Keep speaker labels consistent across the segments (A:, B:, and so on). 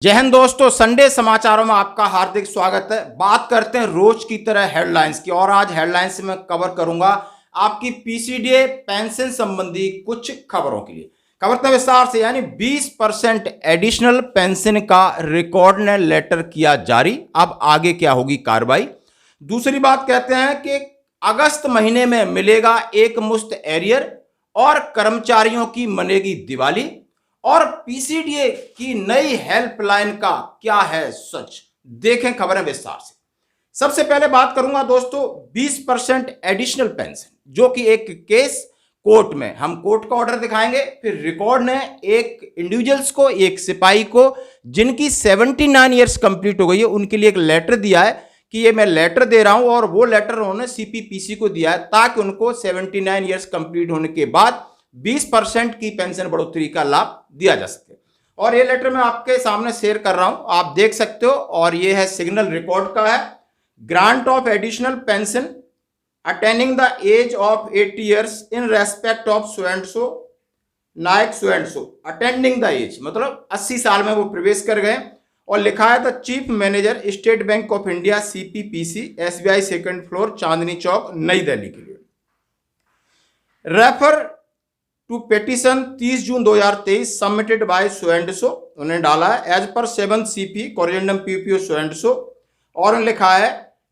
A: जय हिंद दोस्तों, संडे समाचारों में आपका हार्दिक स्वागत है। बात करते हैं रोज की तरह हेडलाइंस की और आज हेडलाइंस में कवर करूंगा आपकी पीसीडीए पेंशन संबंधी कुछ खबरों के लिए। खबर विस्तार से यानी 20% एडिशनल पेंशन का रिकॉर्ड ने लेटर किया जारी। अब आगे क्या होगी कार्रवाई। दूसरी बात कहते हैं कि अगस्त महीने में मिलेगा एक मुश्त एरियर और कर्मचारियों की मनेगी दिवाली। और पीसीडीए की नई हेल्पलाइन का क्या है सच, देखें खबरें विस्तार से। सबसे पहले बात करूंगा दोस्तों 20% एडिशनल पेंशन, जो कि एक केस कोर्ट में, हम कोर्ट का ऑर्डर दिखाएंगे, फिर रिकॉर्ड ने एक इंडिविजुअल्स को, एक सिपाही को जिनकी 79 ईयर्स कंप्लीट हो गई है, उनके लिए एक लेटर दिया है कि ये मैं लेटर दे रहा हूं। और वो लेटर उन्होंने सीपीपीसी को दिया है ताकि उनको 79 ईयर्स कंप्लीट होने के बाद 20% की पेंशन बढ़ोतरी का लाभ दिया जा सके। और ये लेटर मैं आपके सामने शेयर कर रहा हूं, आप देख सकते हो। और ये है सिग्नल रिकॉर्ड का है। Grant of additional pension attaining the age of 80 years in respect of so and so Naik so and so. Attending the age मतलब 80 साल में वो प्रवेश कर गए। और लिखा है the chief manager State Bank of India CPPC SBI second floor Chandni Chowk Nai Delhi के लिए। Refer to petition 30 June 2023 submitted by so and so, उन्हें डाला है as per 7 CP corrigendum PPO so and so. और लिखा है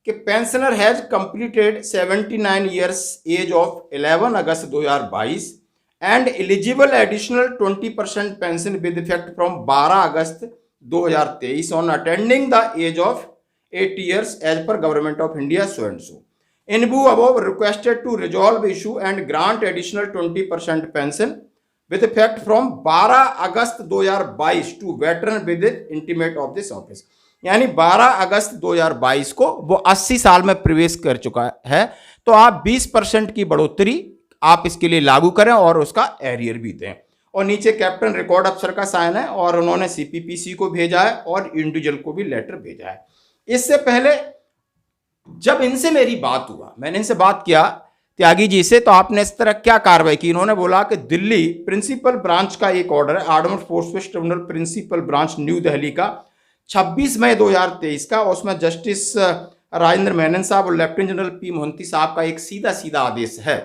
A: कि pensioner has completed 79 years age of 11 August 2022 and eligible additional 20% pension with effect from 12 August 2023 on attending the age of 80 years age पर government of India so and so. In view above, requested to resolve issue and grant additional 20% pension with effect from 12 August 2022 to veteran with intimate of this office। यानी 12 अगस्त 2022 को वो 80 साल में प्रवेश कर चुका है, तो आप 20% की बढ़ोतरी आप इसके लिए लागू करें और उसका एरियर भी दें। और नीचे कैप्टन रिकॉर्ड अफसर का साइन है और उन्होंने सीपीपीसी को भेजा है और इंडिविजुअल को भी लेटर भेजा है। इससे पहले जब इनसे मेरी बात हुआ, मैंने इनसे बात किया त्यागी जी से, तो आपने इस तरह क्या कार्रवाई की। इन्होंने बोला कि दिल्ली प्रिंसिपल ब्रांच का एक ऑर्डर है, armed forces tribunal principal branch new Delhi का 26 मई 2023 का। उसमें जस्टिस राजेंद्र मेनन साहब और लेफ्टिनेंट जनरल पी मोहंती साहब का एक सीधा सीधा आदेश है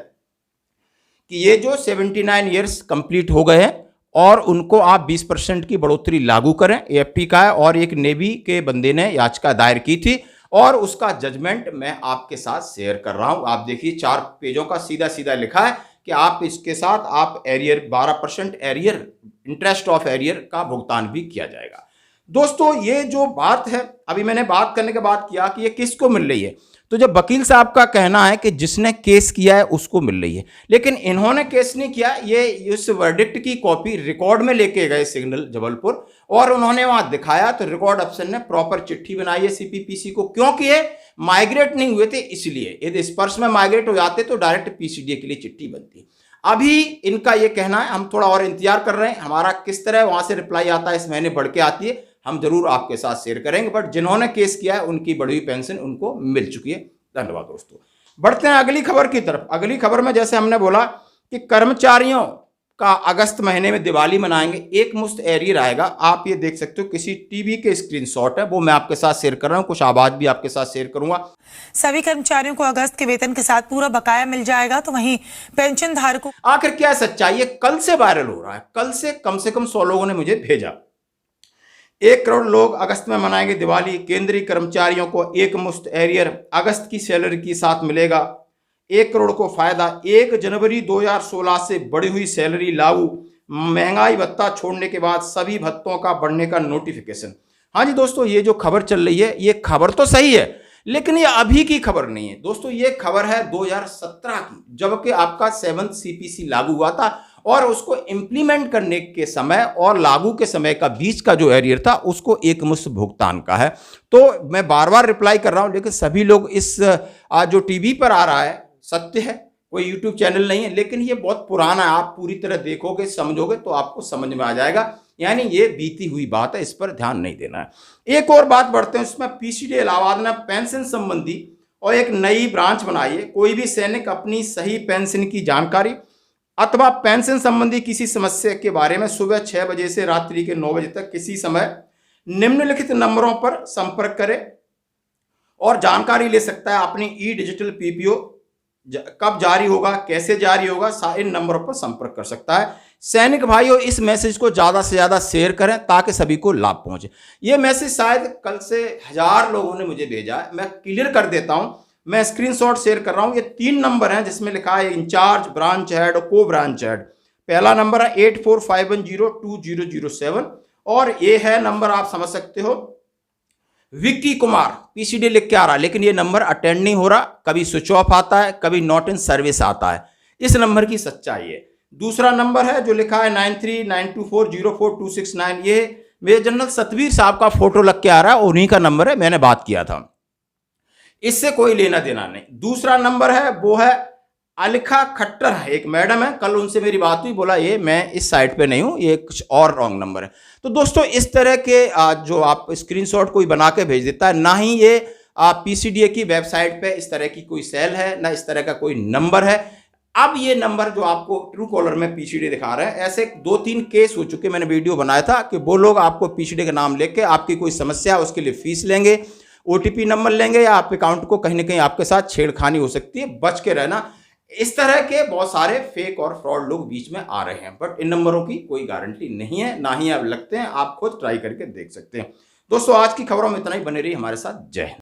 A: कि ये जो 79 ईयर्स कंप्लीट हो गए हैं और उनको आप 20% की बढ़ोतरी लागू करें। एएफटी का है और एक नेवी के बंदे ने याचिका दायर की थी और उसका जजमेंट मैं आपके साथ शेयर कर रहा हूं। आप देखिए 4 पेजों का सीधा सीधा लिखा है कि आप इसके साथ आप arrear 12% arrear, interest of arrear का भुगतान भी किया जाएगा। दोस्तों ये जो बात है, अभी मैंने बात करने के बाद किया कि ये किसको मिल रही है, तो जब वकील साहब का कहना है कि जिसने केस किया है उसको मिल रही है, लेकिन इन्होंने केस नहीं किया। ये इस वर्डिक्ट की कॉपी रिकॉर्ड में लेके गए सिग्नल जबलपुर और उन्होंने वहां दिखाया, तो रिकॉर्ड अफसर ने प्रॉपर चिट्ठी बनाई है सीपीपीसी को, क्योंकि ये माइग्रेट नहीं हुए थे इसलिए। यदि स्पर्श में माइग्रेट हो जाते तो डायरेक्ट पीसीडीए के लिए चिट्ठी बनती। अभी इनका ये कहना है, हम थोड़ा और इंतजार कर रहे हैं, हमारा किस तरह वहां से रिप्लाई आता है, इस महीने बढ़ के आती है, हम जरूर आपके साथ शेयर करेंगे। बट जिन्होंने केस किया है उनकी बढ़ी हुई पेंशन उनको मिल चुकी है। धन्यवाद दोस्तों। बढ़ते हैं अगली खबर की तरफ। अगली खबर में जैसे हमने बोला कि कर्मचारियों का अगस्त महीने में दिवाली मनाएंगे, एक मुश्त एरियर आएगा। आप ये देख सकते हो, किसी टीवी के स्क्रीनशॉट है, वो मैं आपके साथ शेयर कर रहा हूं, कुछ आवाज भी आपके साथ शेयर करूंगा।
B: सभी कर्मचारियों को अगस्त के वेतन के साथ पूरा बकाया मिल जाएगा, तो वहीं पेंशन धारकों।
A: आखिर क्या सच्चाई है? कल से वायरल हो रहा है, कल से कम 100 लोगों ने मुझे भेजा। 1 करोड़ लोग अगस्त में मनाएंगे दिवाली। केंद्रीय कर्मचारियों को एक मुश्त एरियर अगस्त की सैलरी के साथ मिलेगा। 1 करोड़ को फायदा। 1 जनवरी 2016 से बढ़ी हुई सैलरी लागू। महंगाई भत्ता छोड़ने के बाद सभी भत्तों का बढ़ने का नोटिफिकेशन। हाँ जी दोस्तों, ये जो खबर चल रही है, ये खबर तो सही है, लेकिन ये अभी की खबर नहीं है दोस्तों। ये खबर है 2017 की, जबकि आपका 7 सीपीसी लागू हुआ था और उसको इंप्लीमेंट करने के समय और लागू के समय का बीच का जो एरियर था उसको एक मुश्त भुगतान का है। तो मैं बार बार रिप्लाई कर रहा हूं, लेकिन सभी लोग इस जो टीवी पर आ रहा है सत्य है, कोई यूट्यूब चैनल नहीं है, लेकिन ये बहुत पुराना है। आप पूरी तरह देखोगे, समझोगे तो आपको समझ में आ जाएगा। यानी ये बीती हुई बात है, इस पर ध्यान नहीं देना है। एक और बात बढ़ते हैं, इसमें पीसीडी इलाहाबाद ने पेंशन संबंधी और एक नई ब्रांच बनाई है। कोई भी सैनिक अपनी सही पेंशन की जानकारी अथवा पेंशन संबंधी किसी समस्या के बारे में सुबह 6 बजे से रात्रि के 9 बजे तक किसी समय निम्नलिखित नंबरों पर संपर्क करें और जानकारी ले सकता है अपनी ई डिजिटल पीपीओ कब जारी होगा, कैसे जारी होगा, इन नंबरों पर संपर्क कर सकता है। सैनिक भाइयों, इस मैसेज को ज़्यादा से ज़्यादा शेयर करें ताकि सभी को लाभ पहुंचे। ये मैसेज शायद कल से 1000 लोगों ने मुझे भेजा है, मैं क्लियर कर देता हूं। मैं स्क्रीनशॉट शेयर कर रहा हूं। ये 3 नंबर हैं जिसमें लिखा है इंचार्ज, ब्रांच हेड और को ब्रांच हेड। पहला नंबर है 8451020007 और ये है नंबर, आप समझ सकते हो, विक्की कुमार पीसीडी लिख के आ रहा है, लेकिन ये नंबर अटेंड नहीं हो रहा, कभी स्विच ऑफ आता है, कभी नॉट इन सर्विस आता है। इस नंबर की सच्चाई है। दूसरा नंबर है जो लिखा है 9392404269, ये मेरे जनरल सतवीर साहब का फोटो लग के आ रहा है, उन्हीं का नंबर है, मैंने बात किया था, इससे कोई लेना देना नहीं। दूसरा नंबर है वो है अलखा खट्टर है, एक मैडम है, कल उनसे मेरी बात हुई, बोला ये मैं इस साइट पे नहीं हूं, ये कुछ और रॉन्ग नंबर है। तो दोस्तों, इस तरह के जो आप स्क्रीनशॉट कोई बना के भेज देता है, ना ही ये पीसीडीए की वेबसाइट पे इस तरह की कोई सेल है, ना इस तरह का कोई नंबर है। अब ये नंबर जो आपको ट्रू कॉलर में पीसीडी दिखा रहा है, ऐसे 2-3 केस हो चुके, मैंने वीडियो बनाया था कि वो लोग आपको पीसीडी का नाम लेके आपकी कोई समस्या है उसके लिए फीस लेंगे, ओटीपी नंबर लेंगे, या आप अकाउंट को कहीं ना कहीं आपके साथ छेड़खानी हो सकती है, बच के रहना। इस तरह के बहुत सारे फेक और फ्रॉड लोग बीच में आ रहे हैं, बट इन नंबरों की कोई गारंटी नहीं है, ना ही अब लगते हैं, आप खुद ट्राई करके देख सकते हैं। दोस्तों, आज की खबरों में इतना ही, बने रही हमारे साथ। जय हिंद।